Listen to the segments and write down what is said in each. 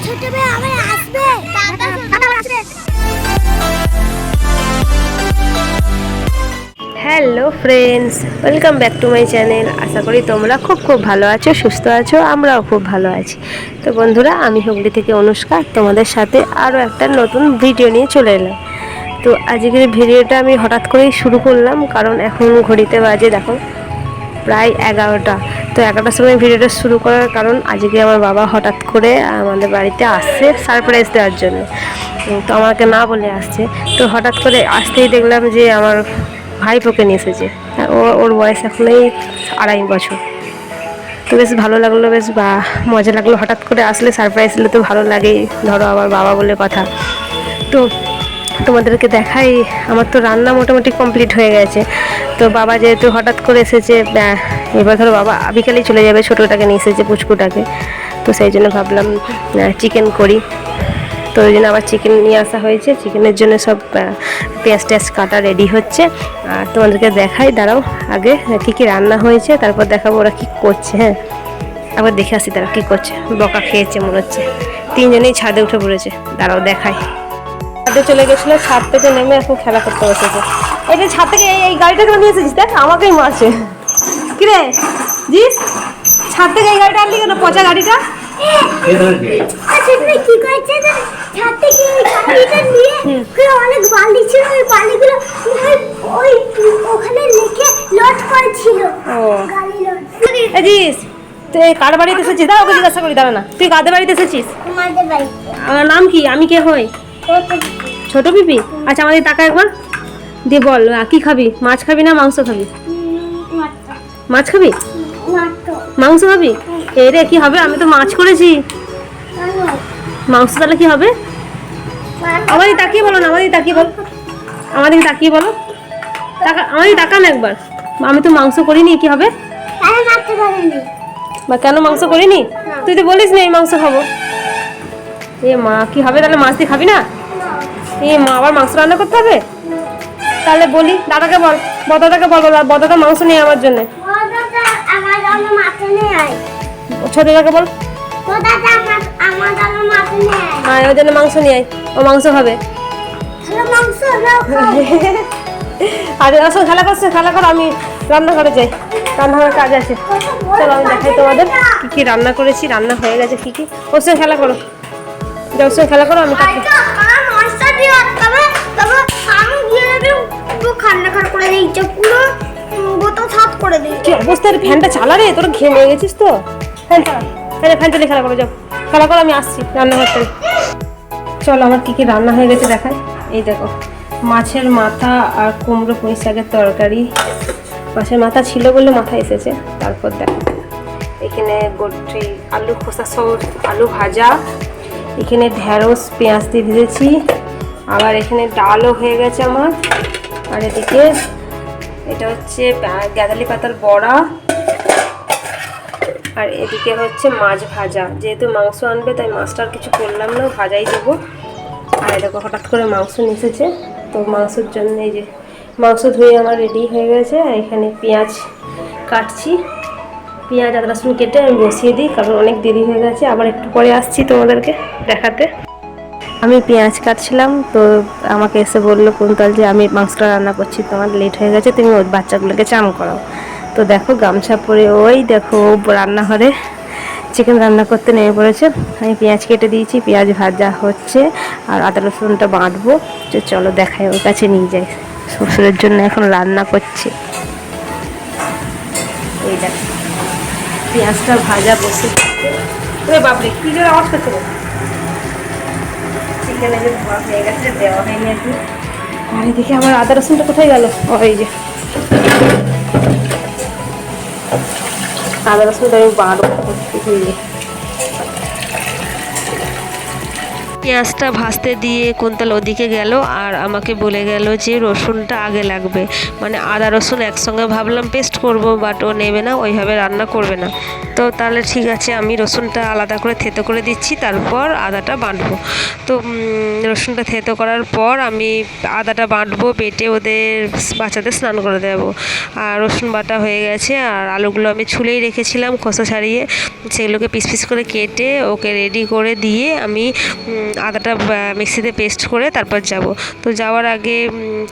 ছোট মেয়ে আবার আসবে। Hello friends, welcome back to my channel. আশা করি তোমরা খুব ভালো আছো, সুস্থ আছো, আমরাও খুব ভালো আছি। তো বন্ধুরা, আমি হুগলি থেকে অনুষ্কা তোমাদের সাথে আরও একটা নতুন ভিডিও নিয়ে চলে এলাম। তো আজকের ভিডিওটা আমি হঠাৎ করেই শুরু করলাম, কারণ এখন ঘড়িতে বাজে দেখো প্রায় 11টা। তো 11টার সময় ভিডিওটা শুরু করার কারণ আজকে আমার বাবা হঠাৎ করে আমাদের বাড়িতে আসছে সারপ্রাইজ দেওয়ার জন্য। তো আমাকে না বলে আসছে, তো হঠাৎ করে আসতেই দেখলাম যে আমার ভাইপোকে নিয়ে এসেছে। ওর বয়স এখনই 2.5 বছর। তো বেশ ভালো লাগলো, বেশ মজা লাগলো। হঠাৎ করে আসলে সারপ্রাইজ দিলে তো ভালো লাগেই, ধরো আমার বাবা বলে কথা। তো তোমাদেরকে দেখাই, আমার তো রান্না মোটামুটি কমপ্লিট হয়ে গেছে। তো বাবা যেহেতু হঠাৎ করে এসেছে, এবার ধরো বাবা বিকালেই চলে যাবে, ছোটোটাকে নিয়ে এসেছে, পুচকুটাকে। তো সেই জন্য ভাবলাম চিকেন করি। তো ওই জন্য আবার চিকেন নিয়ে আসা হয়েছে। চিকেনের জন্য সব পেঁয়াজ টেয়াজ কাটা রেডি হচ্ছে। আর তোমাদেরকে দেখাই, দাঁড়াও আগে কী রান্না হয়েছে, তারপর দেখাবো ওরা কী করছে। হ্যাঁ, আবার দেখে আসি তারা কী করছে। বকা খেয়েছে মনে হচ্ছে, তিনজনেই ছাদে উঠে পড়েছে। দাঁড়াও দেখাই। ছাদে চলে গেছিলো, ছাদ থেকে নেমে এখন খেলা করতে বসেছে। এই যে ছাদ থেকে এই গাড়িটাকে নিয়ে এসেছিস, দেখ আমাকেই মারছে। কিরে জিস, ছাদ থেকে এই গাড়িটা আনলি কেন, পচা গাড়িটা? কি করছে না, ছাদ থেকে গাড়িটা নিয়ে অনেক বালি ছিল, ওই বালিগুলো ওই ওখানে লিখে লোড করেছিল। ও গাড়ি লোড। এই জিস, তুই কার বাড়িতে এসেছিস? দাঁড়া, ওকে জিজ্ঞাসা করি, দাঁড়া না। তুই কাদের বাড়িতে এসেছিস? আমাদের বাড়ি। আমার নাম কি? আমি কে হই? ছোট পিপি। আচ্ছা, আমাদের টাকা একবার দিয়ে বল, কি খাবি? মাছ খাবি না মাংস খাবি? মাছ খাবি? মাংস খাবি? এই রে, কি হবে? আমি তো মাছ করেছি। মাংস তাহলে কি হবে? আমাদের তাকিয়ে বলো না, আমাদের তাকিয়ে বলো, আমাদের তাকিয়ে বলো। টাকা আমাদের তাকান একবার। আমি তো মাংস করিনি, কি হবে? বা কেন মাংস করিনি? তুই তো বলিস না এই মাংস খাবো। এ মা, কি হবে তাহলে? মাছ দিয়ে খাবি না? এ মা, আবার মাংস রান্না করতে হবে? তাহলে বলি দাদাকে বল, বদাদাকে বল, বদাদা মাংস নিয়ে আমার জন্য। ছোটদাকে বল, হ্যাঁ ওর জন্য মাংস নিয়ে আয়, ও মাংস খাবে। আরে আসো, খেলা করছে, খেলা করো, আমি রান্নাঘরে যাই, রান্নাঘরের কাজ আছে। চলো আমি দেখাই তোমাদের কি কি রান্না করেছি। রান্না হয়ে গেছে কি কি। ওর সঙ্গে খেলা করো, ওর সঙ্গে খেলা করো, আমি তাকে কি অবস্থা রে? ফ্যানটা চালা রে, তোরা ঘেমে গেছিস তো। ফ্যান চালা, ফ্যান চালিয়ে খেলা করো, যাও খেলা করো, আমি আসছি রান্নাঘর থেকে। চলো আমার কি কি রান্না হয়ে গেছে দেখাই। এই দেখো, মাছের মাথা আর কুমড়ো পুঁই শাকের তরকারি। মাছের মাথা ছিল বলে মাথা এসেছে। তারপর দেখো এখানে গোটি আলু খোসা সহ আলু ভাজা, এখানে ঢেঁড়স পেঁয়াজ দিয়ে দিয়েছি, আবার এখানে ডালও হয়ে গেছে আমার। আর এদিকে এটা হচ্ছে গাঁদালি পাতার বড়া, আর এদিকে হচ্ছে মাছ ভাজা। যেহেতু মাংস আনবে তাই মাছটা আর কিছু করলাম না, ভাজাই দেবো। আর দেখো হঠাৎ করে মাংস নিয়ে এসেছে, তো মাংসের জন্য এই যে মাংস ধুয়ে আমার রেডি হয়ে গেছে। এখানে পেঁয়াজ কাটছি, পেঁয়াজ আদা রসুন কেটে আমি বসিয়ে দিই, কারণ অনেক দেরি হয়ে গেছে। আবার একটু পরে আসছি তোমাদেরকে দেখাতে। আমি পেঁয়াজ কাটছিলাম, তো আমাকে এসে বললো কুন্তল যে আমি মাংসটা রান্না করছি, তোমার লেট হয়ে গেছে, তুমি ওই বাচ্চাগুলোকে চান করাও। তো দেখো গামছা পরে ওই দেখো রান্নাঘরে চিকেন রান্না করতে নেমে পড়েছে। আমি পেঁয়াজ কেটে দিয়েছি, পেঁয়াজ ভাজা হচ্ছে, আর আদা রসুনটা বাঁটবো। চলো দেখাই, ওর কাছে নিয়ে যাই। শ্বশুরের জন্য এখন রান্না করছে। এই দেখ পেঁয়াজটা ভাজা বসে। ওরে বাপরে, কি জোরে আওয়াজ করছে। চিকেন এই যে ধোয়া হয়ে গেছে, দেওয়া হয়নি এখন। আর এদিকে আমার আদা রসুনটা কোথায় গেল? ওই যে আদা রসুনটা আমি বাড়বো। পেঁয়াজটা ভাজতে দিয়ে কুন্তল ওদিকে গেল, আর আমাকে বলে গেল যে রসুনটা আগে লাগবে। মানে আদা রসুন একসঙ্গে ভাবলাম পেস্ট করব, বাট ও নেবে না, ওইভাবে রান্না করবে না। তো তাহলে ঠিক আছে, আমি রসুনটা আলাদা করে থেতো করে দিচ্ছি, তারপর আদাটা বাটবো। তো রসুনটা থেতো করার পর আমি আদাটা বাটবো, বেটে ওদের বাচ্চাদের স্নান করে দেবো। আর রসুন বাটা হয়ে গেছে, আর আলুগুলো আমি ছুলেই রেখেছিলাম খোসা ছাড়িয়ে, সেগুলোকে পিস পিস করে কেটে ওকে রেডি করে দিয়ে আমি আদাটা মিক্সিতে পেস্ট করে তারপর যাব। তো যাওয়ার আগে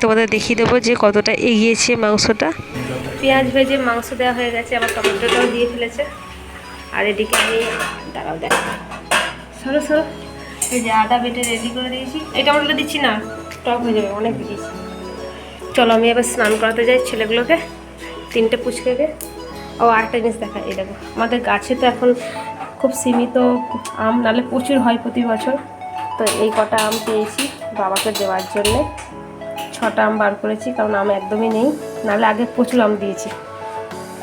তোমাদের দেখিয়ে দেবো যে কতটা এগিয়েছে মাংসটা। পেঁয়াজ ভেজে মাংস দেওয়া হয়ে গেছে, আবার টমেটোটাও দিয়ে ফেলেছে। আর এদিকে আমি দাঁড়াও দেখো, সরো সরো, এই যে আদা বেটে রেডি করে দিয়েছি। এই টমেটোটা দিচ্ছি না, টক হয়ে যাবে, অনেক দিয়েছি। চলো আমি এবার স্নান করাতে যাই ছেলেগুলোকে, 3টে পুচকেকে। ও আরেকটা জিনিস দেখা, এই দেখো আমাদের গাছে তো এখন খুব সীমিত আম, নাহলে প্রচুর হয় প্রতি বছর। তো এই কটা আম পেয়েছি বাবাকে দেওয়ার জন্যে। 6টা আম বার করেছি, কারণ আম একদমই নেই, নাহলে আগে প্রচুর আম দিয়েছি।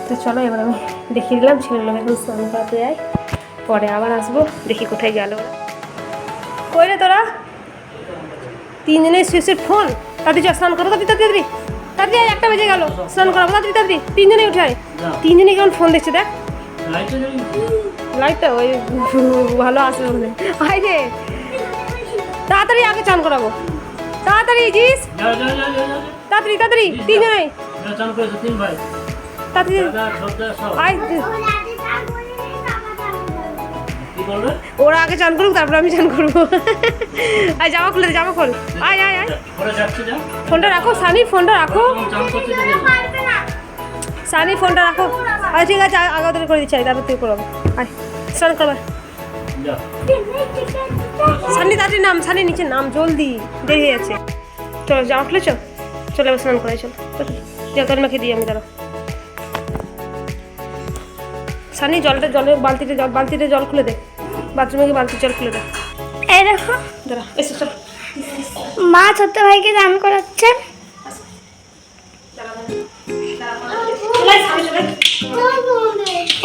তো চলো এবার আমি দেখিয়ে দিলাম ছেলেগুলোকে এখন স্নান করাতে যাই, পরে আবার আসবো। দেখি কোথায় গেল কই রে তোরা, 3জনের শেষের ফোন। তাড়াতাড়ি চল স্নান করো, তাড়াতাড়ি তাড়াতাড়ি তাড়াতাড়ি, 1টা বেজে গেল, স্নান করাবো তাড়াতাড়ি তাড়াতাড়ি। 3জনেই উঠে আয়, 3জনে কেমন ফোন দেখছে দেখ। লাইটটা ওই ভালো আসবে বলে আয় রে, তাড়াতাড়ি আগে চান করাবো, তাড়াতাড়ি জিস, তাড়াতাড়ি তাড়াতাড়ি। 3জনেই তাড়াতাড়ি আয়, ওরা আগে চান করুক, তারপর আমি চান করবো। আয় জামা খুলে দে, জামা খোল, আয় আয় আয়। ফোনটা রাখো সানি, ফোনটা রাখো সানি, ফোনটা রাখো। আচ্ছা ঠিক আছে, আগে ওদের করে দিচ্ছি, তারপর তুই করবো। আয় স্নান করবা সানি, তাড়াতাড়ি নাম সানি, নিচে নাম, জলদি দেরি হয়ে যাচ্ছে। চলো জামা খুলে চল, চলে এবার স্নান করে চলো, জল মেখে দিই আমি। দাঁড়া সানি, জলের বালতিতে জল খুলে দে, বাথরুমে গিয়ে বালতির জল খুলে দে। এই দেখো দাঁড়া এসে চল, মা ছোট্ট ভাইকে দান করাচ্ছে।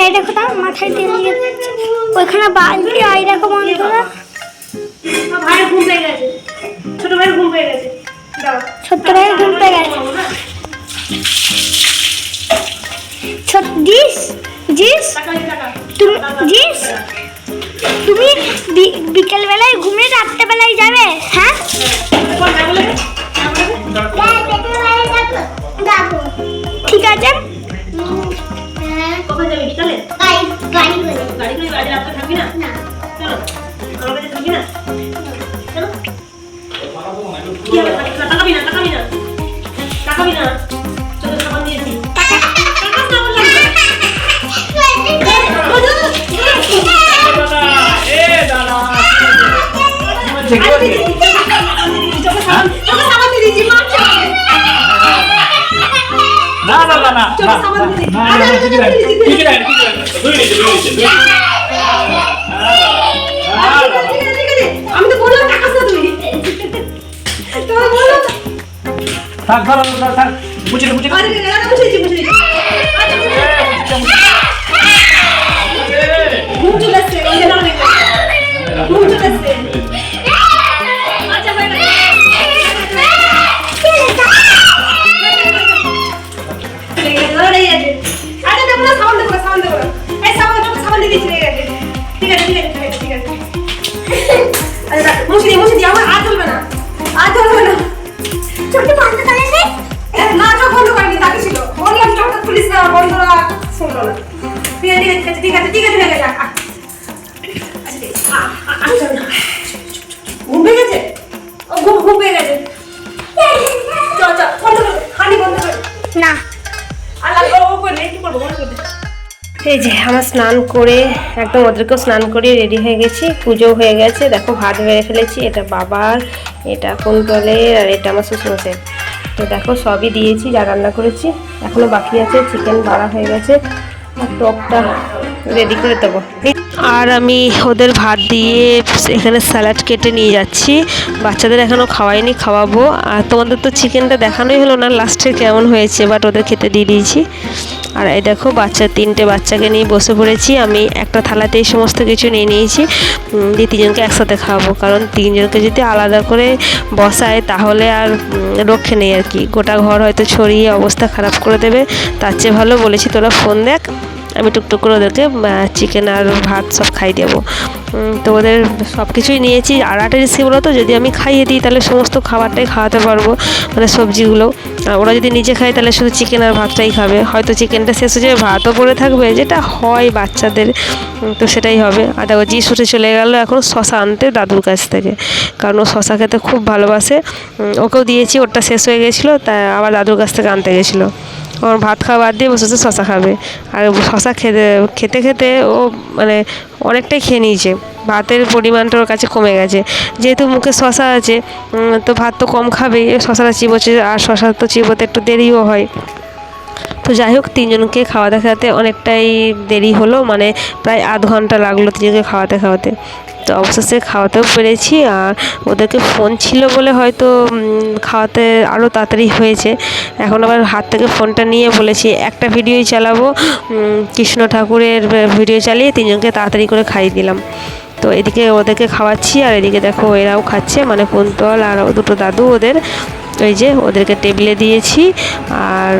এই দেখো তার মাথায় তেল দিয়ে দিচ্ছে, ওইখানে বালতি। এই দেখো বন্ধুরা, ভাইয়ের ঘুম পেয়ে গেছে, ছোট ভাইয়ের ঘুম পেয়ে গেছে। ছোট্ট ভাইয়ের ঘুম পেয়ে গেছে। জিস জিস জিস, তুমি বিকেল বেলায় ঘুমিয়ে রাত্রেবেলায় যাবে? হ্যাঁ ঠিক আছে। কোথায় যাবি বিকালে? গাড়ি করে গাড়ি রাস্তা থাকবি না? চলো আমার কাছে থাকবি না, চলো। কি হবে? তাকাবি না চলো, সাবান দিয়েছি। আমি তো বললাম টাকা তুই থাক, থাক, বুঝে ঘুম চলে আসছে, ঘুম চলে আসছে। মুছে দিয়ে আমার আর চলবে না, ছোট বন্ধ করে দে না, চোখ বন্ধ করিনি, তাকে ছিল বললাম চোখটা খুলিস না, বন্ধুরা শুনলো না। ঠিক আছে ঘুম পেয়ে গেছে, ও ঘুম পেয়ে গেছে। চল বন্ধ কর, হানি বন্ধ কর না। এই যে আমার স্নান করে একদম ওদেরকেও স্নান করে রেডি হয়ে গেছি, পুজো হয়ে গেছে। দেখো ভাত বেড়ে ফেলেছি, এটা বাবার, এটা কুন্তলের, আর এটা আমার শ্বশুরমশাই। তো দেখো সবই দিয়েছি, যা রান্না করেছি। এখনও বাকি আছে, চিকেন বাড়া হয়ে গেছে, আর টকটা রেডি করে দেবো। আর আমি ওদের ভাত দিয়ে এখানে স্যালাড কেটে নিয়ে যাচ্ছি, বাচ্চাদের এখনও খাওয়াইনি, খাওয়াবো। আর তোমাদের তো চিকেনটা দেখানোই হলো না লাস্টে কেমন হয়েছে, বাট ওদের খেতে দিয়ে দিয়েছি। আর এই দেখো 3টে বাচ্চাকে নিয়ে বসে পড়েছি। আমি একটা থালাতেই সমস্ত কিছু নিয়ে নিয়েছি, দিয়ে 3জনকে একসাথে খাওয়াবো। কারণ 3জনকে যদি আলাদা করে বসায় তাহলে আর রক্ষে নেই আর কি, গোটা ঘর হয়তো ছড়িয়ে অবস্থা খারাপ করে দেবে। তার চেয়ে ভালো বলেছি তোরা ফোন দেখ, আমি টুকটুক করে ওদেরকে চিকেন আর ভাত সব খাই দেবো। তো ওদের সব কিছুই নিয়েছি। আর একটা রেসিপি বলো তো, যদি আমি খাইয়ে দিই তাহলে সমস্ত খাবারটাই খাওয়াতে পারবো, মানে সবজিগুলো। আর ওরা যদি নিজে খায় তাহলে শুধু চিকেন আর ভাতটাই খাবে, হয়তো চিকেনটা শেষ হয়ে যাবে, ভাতও পড়ে থাকবে, যেটা হয় বাচ্চাদের, তো সেটাই হবে। আর দেখো জি ছুটে চলে গেল এখন শশা আনতে দাদুর কাছ থেকে, কারণ ও শশা খেতে খুব ভালোবাসে। ওকেও দিয়েছি, ওটা শেষ হয়ে গেছিলো, তাই আবার দাদুর কাছ থেকে আনতে গেছিলো। ওর ভাত খাওয়া বাদ দিয়ে বসেছে শশা খাবে। আর শশা খেতে খেতে ও মানে অনেকটাই খেয়ে নিয়েছে, ভাতের পরিমাণটা ওর কাছে কমে গেছে। যেহেতু মুখে শশা আছে, তো ভাত তো কম খাবেই, শশাটা চিবোচ্ছে, আর শশা তো চিবোতে একটু দেরিও হয়। তো যাই হোক, তিনজনকে খাওয়াতে খাওয়াতে অনেকটাই দেরি হলো, মানে প্রায় আধ ঘন্টা লাগলো তিনজনকে খাওয়াতে খাওয়াতে। তো অবশেষে খাওয়াতেও পেরেছি। আর ওদেরকে ফোন ছিল বলে হয়তো খাওয়াতে আরও তাড়াতাড়ি হয়েছে। এখন আবার হাত থেকে ফোনটা নিয়ে বলেছি একটা ভিডিওই চালাবো, কৃষ্ণ ঠাকুরের ভিডিও চালিয়ে তিনজনকে তাড়াতাড়ি করে খাইয়ে দিলাম। তো এদিকে ওদেরকে খাওয়াচ্ছি, আর এদিকে দেখো এরাও খাচ্ছে, মানে কুন্তল আর দুটো দাদু ওদের, ওই যে ওদেরকে টেবিলে দিয়েছি। আর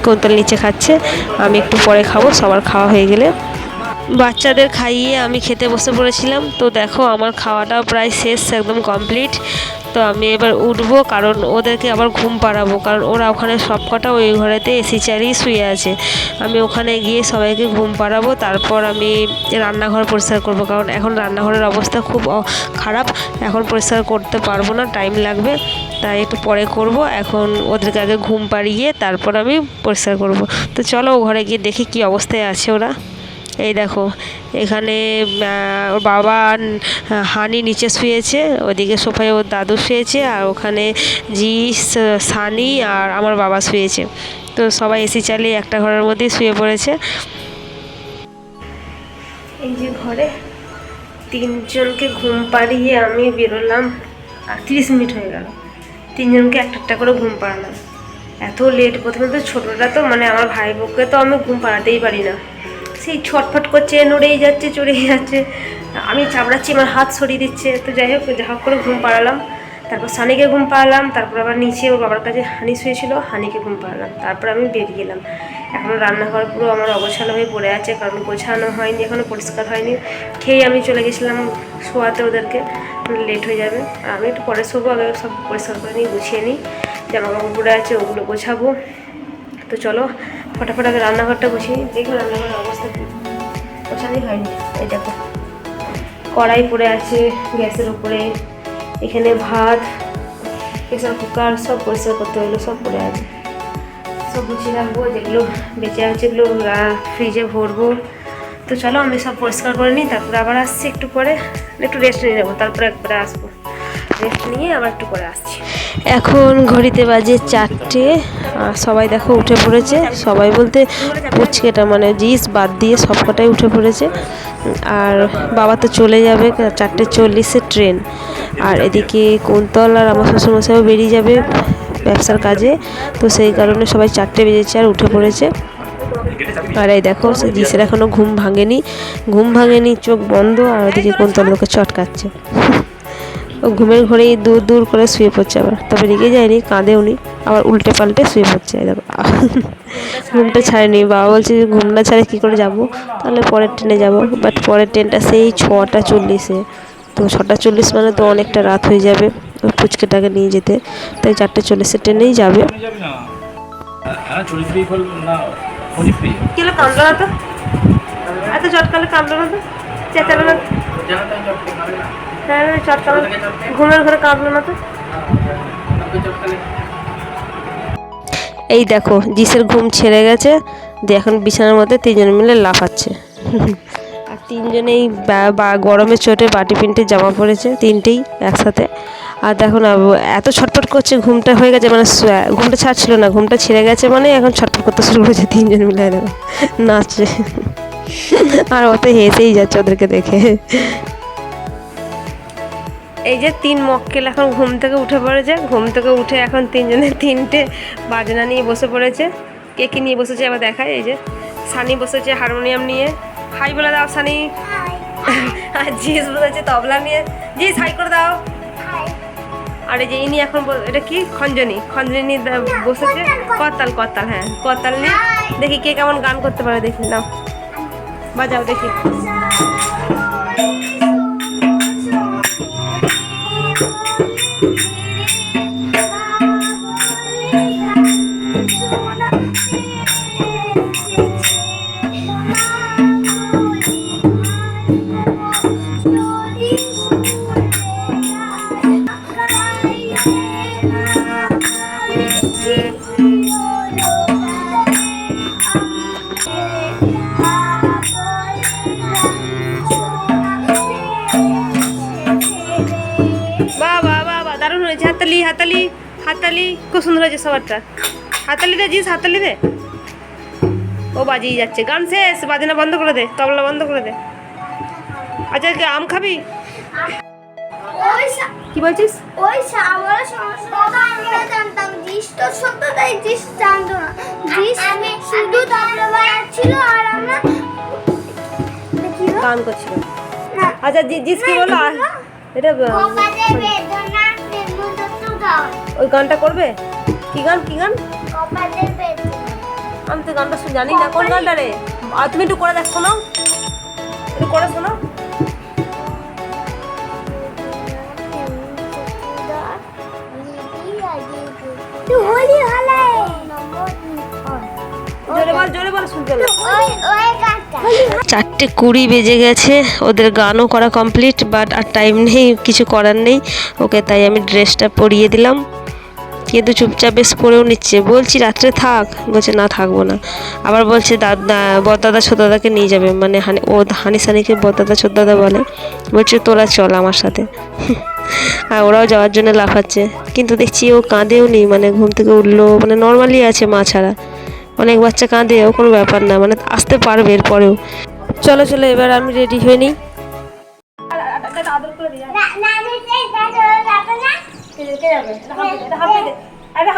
কুন্তল নিচে খাচ্ছে, আমি একটু পরে খাবো, সবার খাওয়া হয়ে গেলে। বাচ্চাদের খাইয়ে আমি খেতে বসে পড়েছিলাম। তো দেখো আমার খাওয়াটাও প্রায় শেষ, একদম কমপ্লিট। তো আমি এবার উঠবো, কারণ ওদেরকে আবার ঘুম পাড়াবো, কারণ ওরা ওখানে সব কটা ওই ঘরেতে এসি চালিয়ে শুয়ে আছে। আমি ওখানে গিয়ে সবাইকে ঘুম পাড়াবো, তারপর আমি রান্নাঘর পরিষ্কার করব, কারণ এখন রান্নাঘরের অবস্থা খুব খারাপ, এখন পরিষ্কার করতে পারবো না, টাইম লাগবে, তাই একটু পরে করব। এখন ওদেরকে আগে ঘুম পাড়িয়ে তারপর আমি পরিষ্কার করব। তো চলো ও ঘরে গিয়ে দেখি কী অবস্থায় আছে ওরা। এই দেখো এখানে ওর বাবা হানি নিচে শুয়েছে, ওইদিকে সোফায় ওর দাদু শুয়েছে, আর ওখানে জি সানি আর আমার বাবা শুয়েছে। তো সবাই এসি চালিয়ে একটা ঘরের মধ্যেই শুয়ে পড়েছে। এই যে ঘরে তিনজনকে ঘুম পাড়িয়ে আমি বেরোলাম, আর 30 মিনিট হয়ে গেল, তিনজনকে একটা একটা করে ঘুম পাড়ালাম। এত লেট, প্রথমে তো ছোটোটা তো মানে আমার ভাই বোনকে তো আমি ঘুম পাড়াতেই পারি না, সেই ছটফট করছে, নড়েই যাচ্ছে, চড়েই যাচ্ছে, আমি চাপড়াচ্ছি, আমার হাত সরিয়ে দিচ্ছে। তো যাই হোক যা হোক করে ঘুম পাড়ালাম, তারপর সানিকে ঘুম পাড়ালাম, তারপর আবার নিচে ওর বাবার কাছে হানি শুয়েছিল, হানিকে ঘুম পাড়ালাম, তারপর আমি বেরিয়ে গেলাম। এখনও রান্নাঘর পুরো আমার অগোছালো হয়ে পড়ে আছে, কারণ গোছানো হয়নি, এখনও পরিষ্কার হয়নি। খেয়ে আমি চলে গেছিলাম শোয়াতে, ওদেরকে লেট হয়ে যাবে। আর আমি একটু পরে শোবো, আগে সব পরিষ্কার করে নিই, গুছিয়ে নিই, জামা কাপড় পরে আছে ওগুলো গোছাবো। তো চলো ফটাফট আগে রান্নাঘরটা গুছিয়ে দেখো রান্নাঘরের অবস্থা কী, গোছানোই হয়নি। এই দেখো কড়াই পড়ে আছে গ্যাসের উপরে, এখানে ভাত, প্রেসার কুকার সব পরিষ্কার করতে হলো, সব পড়ে আছে, সব গুছিয়ে রাখবো। যেগুলো বেঁচে আছে এগুলো ফ্রিজে ভরবো। তো চলো আমি সব পরিষ্কার করে নিই, তারপরে আবার আসছি একটু পরে, একটু রেস্ট নিয়ে নেবো, তারপরে একবারে আসবো, রেস্ট নিয়ে আবার একটু পরে আসছি। এখন ঘড়িতে বাজে 4টে, আর সবাই দেখো উঠে পড়েছে, সবাই বলতে পুচকেটা মানে জিস বাদ দিয়ে সব কটাই উঠে পড়েছে। আর বাবা তো চলে যাবে 4:40 ট্রেন, আর এদিকে কুন্তল আর আমার শ্বশুরমশাইও বেরিয়ে যাবে ব্যবসার কাজে, তো সেই কারণে সবাই 4টে বেজেছে আর উঠে পড়েছে। আর এই দেখো জিসের এখনও ঘুম ভাঙেনি, চোখ বন্ধ, আর ওদিকে কুন্তল লোকে চটকাচ্ছে। ও ঘুমের ঘরেই দূর দূর করে শুয়ে পড়ছে, আবার তবে রেগে যায়নি, কাঁদেও নি, আবার উল্টে পাল্টে শুয়ে পড়ছে। দেখো ঘুমটা ছাড়েনি, বাবা বলছে যে ঘুম না ছাড়ে কী করে যাবো, তাহলে পরের ট্রেনে যাবো, বাট পরের ট্রেনটা সেই 6:40-এ। তো 6:40 মানে তো অনেকটা রাত হয়ে যাবে ওই পুচকেটাকে নিয়ে যেতে, তাই 4:40 ট্রেনেই যাবে। কেন কাঁদলো না তো, এত চটকালে কাঁদলো না তো, চেঁচালো না, হ্যাঁ চটকালো, ঘুমের ঘরে কাঁদলো না তো। এই দেখো জিসের ঘুম ছেড়ে গেছে, দিয়ে এখন বিছানার মধ্যে তিনজন মিলে লাফাচ্ছে। আর তিনজনেই গরমের চোটে বাটি প্রিন্টের জামা পরেছে, তিনটেই একসাথে। আর দেখো না এত ছটফট করছে, ঘুমটা হয়ে গেছে মানে ঘুমটা ছাড়ছিল না, ঘুমটা ছেড়ে গেছে মানে এখন ছটফট করতে শুরু করেছে, তিনজন মিলে দেখো নাচছে। আর অত হেসেই যাচ্ছে ওদেরকে দেখে। এই যে 3 মক্কেল এখন ঘুম থেকে উঠে পড়েছে, ঘুম থেকে উঠে এখন তিনজনে 3টে বাজনা নিয়ে বসে পড়েছে। কে কী নিয়ে বসেছে আবার দেখায়, এই যে সানি বসেছে হারমোনিয়াম নিয়ে, হাই বলে দাও সানি। আর জিস বসেছে তবলা নিয়ে, জিস হাই করে দাও। আর এই যে ইনি এখন এটা কি খঞ্জনি নিয়ে বসেছে, করতাল, হ্যাঁ করতাল নিয়ে। দেখি কে কেমন গান করতে পারে, দেখি নাও। বাজাও দেখি। দারুণ হয়েছে। হাততালি হাততালি হাততালি, খুব সুন্দর হয়েছে সবারটা। হাততালি দে জিস, হাততালি দে। ও বাজিয়ে যাচ্ছে, গান শেষ, বাজনা বন্ধ করে দে, তবলা বন্ধ করে দে। আচ্ছা আম খাবি? কি বলছিস? ওই আমরা সমস্যা আমরা জানতাম জিস তো সত্যটাই জিস জানতো না। জিস শুধু তবলা বাজাচ্ছিল আর আমরা গান করছিল। আচ্ছা জিস কি বলো? এটা কপালে বেদনা নির্মূলত দাও। ওই গানটা করবে? কি গান কি গান? কপালে বেদনা। আমি তো গানটা জানি না, কোন গানটা রে? আর তুমি একটু করে দেখ, শোনাও, একটু করে শোনাও। তুই হোলি হলে জোরে বল, জোরে বল, শুনতে না। ওই গানটা 4:20 বেজে গেছে, ওদের গানও করা কমপ্লিট, বাট আর টাইম নেই, কিছু করার নেই ওকে, তাই আমি ড্রেসটা পরিয়ে দিলাম। কিন্তু চুপচাপ বেশ পরেও নিচ্ছে। বলছি রাত্রে থাক, বলছে না থাকবো না। আবার বলছে দাদা বড়দাদা ছোটদাদাকে নিয়ে যাবে, মানে ও হানি সানিকে বড়দাদা ছোটদাদা বলে। বলছে তোরা চল আমার সাথে। আর ওরাও যাওয়ার জন্য লাফাচ্ছে, কিন্তু দেখছি ও কাঁদেও নি, মানে ঘুম থেকে উঠলো, মানে নর্মালি আছে মা ছাড়া। অনেক বাচ্চা কাঁদে, ও কোনো ব্যাপার না, মানে আসতে পারবে এরপরেও। চলো চলো এবার আমি রেডি হয়ে নিই।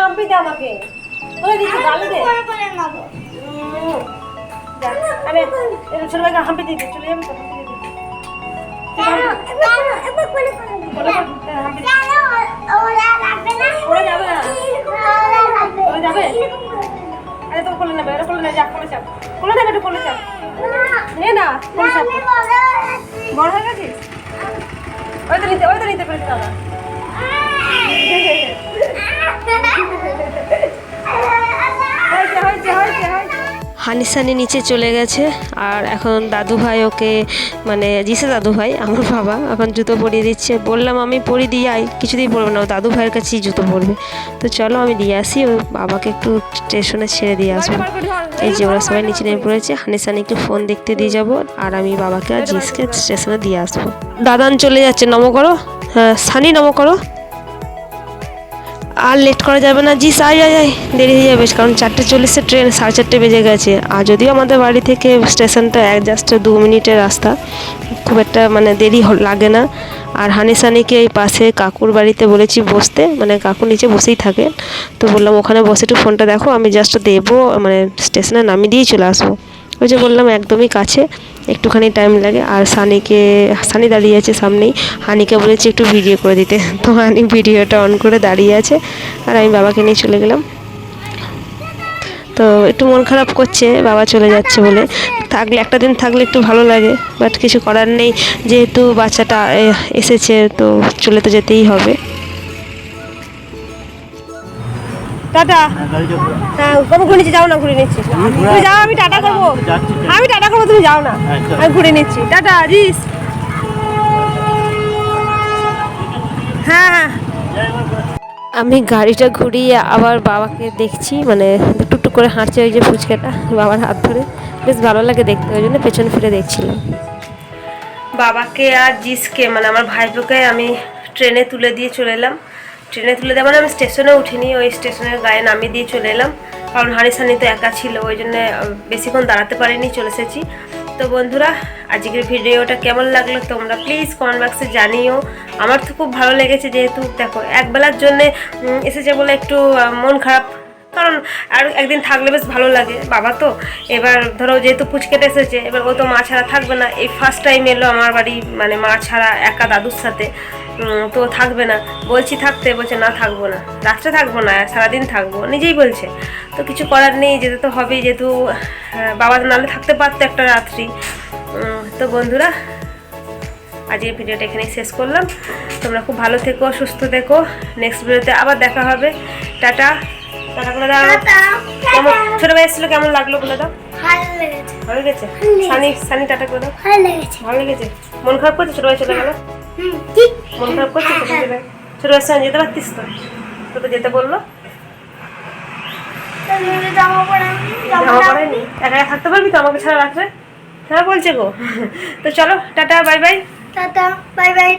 হাম্পি দে আমাকে, ছোটবেলা হাম্পি দিতে চলে যাবে তো। আরে তো কোলে নেবে, কোলে নেবে, যা কোলে চাপ, কোলে নেবে, একটু কোলে চাপ, নে না কোলে চাপ। বড় হয়ে গেছিস? ওই তো নিতে পেরেছি দাদা। হানি সানি নিচে চলে গেছে, আর এখন দাদু ভাই ওকে, মানে জিসে দাদু ভাই আমার বাবা এখন জুতো পরিয়ে দিচ্ছে। বললাম আমি পরিয়ে দিয়ে আই, কিছুতেই পরবে না, ও দাদু ভাইয়ের কাছেই জুতো পরবে। তো চলো আমি দিয়ে আসি, ও বাবাকে একটু স্টেশনে ছেড়ে দিয়ে আসবো। এই যে ওরা সবাই নিচে নেমে পড়েছে, হানি সানিকে ফোন দেখতে দিয়ে যাবো, আর আমি বাবাকে আর জিসকে স্টেশনে দিয়ে আসবো। দাদান চলে যাচ্ছে, নমো করো। হ্যাঁ সানি নমো করো। আর লেট করা যাবে না, জি আয় আয় আয়, দেরি হয়ে যাবে, কারণ 4:40 ট্রেন, 4:30 বেজে গেছে। আর যদিও আমাদের বাড়ি থেকে স্টেশনটা জাস্ট 2 মিনিটের রাস্তা, খুব একটা মানে দেরি লাগে না। আর হানি সানিকে এই পাশে কাকুর বাড়িতে বলেছি বসতে, মানে কাকু নিচে বসেই থাকে, তো বললাম ওখানে বসে একটু ফোনটা দেখো, আমি জাস্ট দেবো, মানে স্টেশনে নামিয়ে দিয়েই চলে আসবো। ওই যে বললাম একদমই কাছে, একটুখানি টাইম লাগে। আর সানি দাঁড়িয়ে আছে সামনেই, হানিকে বলেছি একটু ভিডিও করে দিতে, তো হানি ভিডিওটা অন করে দাঁড়িয়ে আছে, আর আমি বাবাকে নিয়ে চলে গেলাম। তো একটু মন খারাপ করছে বাবা চলে যাচ্ছে বলে, থাকলে একটা দিন থাকলে একটু ভালো লাগে, বাট কিছু করার নেই, যেহেতু বাচ্চাটা এসেছে তো চলে তো যেতেই হবে। টাটা। হ্যাঁ ঘুরে নিচ্ছি, যাও না, ঘুরে নিচ্ছি, তুমি যাও, আমি টাটা করবো, আমি টাটা করবো, তুমি যাও না, আমি ঘুরে নিচ্ছি, টাটা জিস। হ্যাঁ হ্যাঁ আমি গাড়িটা ঘুরিয়ে আবার বাবাকে দেখছি, মানে টুকটুক করে হাঁটছে ওই যে ফুচকাটা বাবার হাত ধরে, বেশ ভালো লাগে দেখতে, ওই জন্য পেছন ফিরে দেখছিলাম। বাবাকে আর জিসকে, মানে আমার ভাইপোকে আমি ট্রেনে তুলে দিয়ে চলে এলাম। ট্রেনে তুলে দেওয়া মানে আমি স্টেশনে উঠিনি, ওই স্টেশনের গায়ে নামিয়ে দিয়ে চলে এলাম, কারণ হানি সানি তো একা ছিল, ওই জন্য বেশিক্ষণ দাঁড়াতে পারিনি, চলে এসেছি। তো বন্ধুরা আজকের ভিডিওটা কেমন লাগলো তোমরা প্লিজ কমেন্ট বক্সে জানিও। আমার তো খুব ভালো লেগেছে, যেহেতু দেখো একবেলার জন্যে এসেছে বলে একটু মন খারাপ, কারণ আর একদিন থাকলে বেশ ভালো লাগে। বাবা তো এবার ধরো যেহেতু পুচকেটা এসেছে, এবার ও তো মা ছাড়া থাকবে না, এই ফার্স্ট টাইম এলো আমার বাড়ি, মানে মা ছাড়া একা দাদুর সাথে, তো থাকবে না। বলছি থাকতে, বলছে না থাকবো না, রাত্রে থাকবো না, সারাদিন থাকবো, নিজেই বলছে। তো কিছু করার নেই, যেতে তো হবেই, যেহেতু বাবা নাহলে থাকতে পারতো একটা রাত্রি, তো বন্ধুরা আজকের ভিডিওটা এখানেই শেষ করলাম। তোমরা খুব ভালো থেকো, সুস্থ থেকো। নেক্সট ভিডিওতে আবার দেখা হবে। টাটা। টাটা বলে দাও। কেমন ছোট ভাই এসেছিল, কেমন লাগলো বলে দাও। ভালো লেগেছে। ভালো লেগেছে? সানি টাটা করে দাও। ভালো লেগেছে। ভালো লেগেছে? মন খারাপ করছে ছোট ভাই চলে গেল? ঠিক। মন খারাপ করছে ছোট ভাই? ছোট ভাইয়ের সঙ্গে যেতে পারতিস তো? তো যেতে বললো। জামা পরে জামা পরেনি? একা একা থাকতে পারবি তো আমাকে ছাড়া রাত্রে? হ্যাঁ বলছে গো। তো চলো tata, bye bye. Tata, bye bye.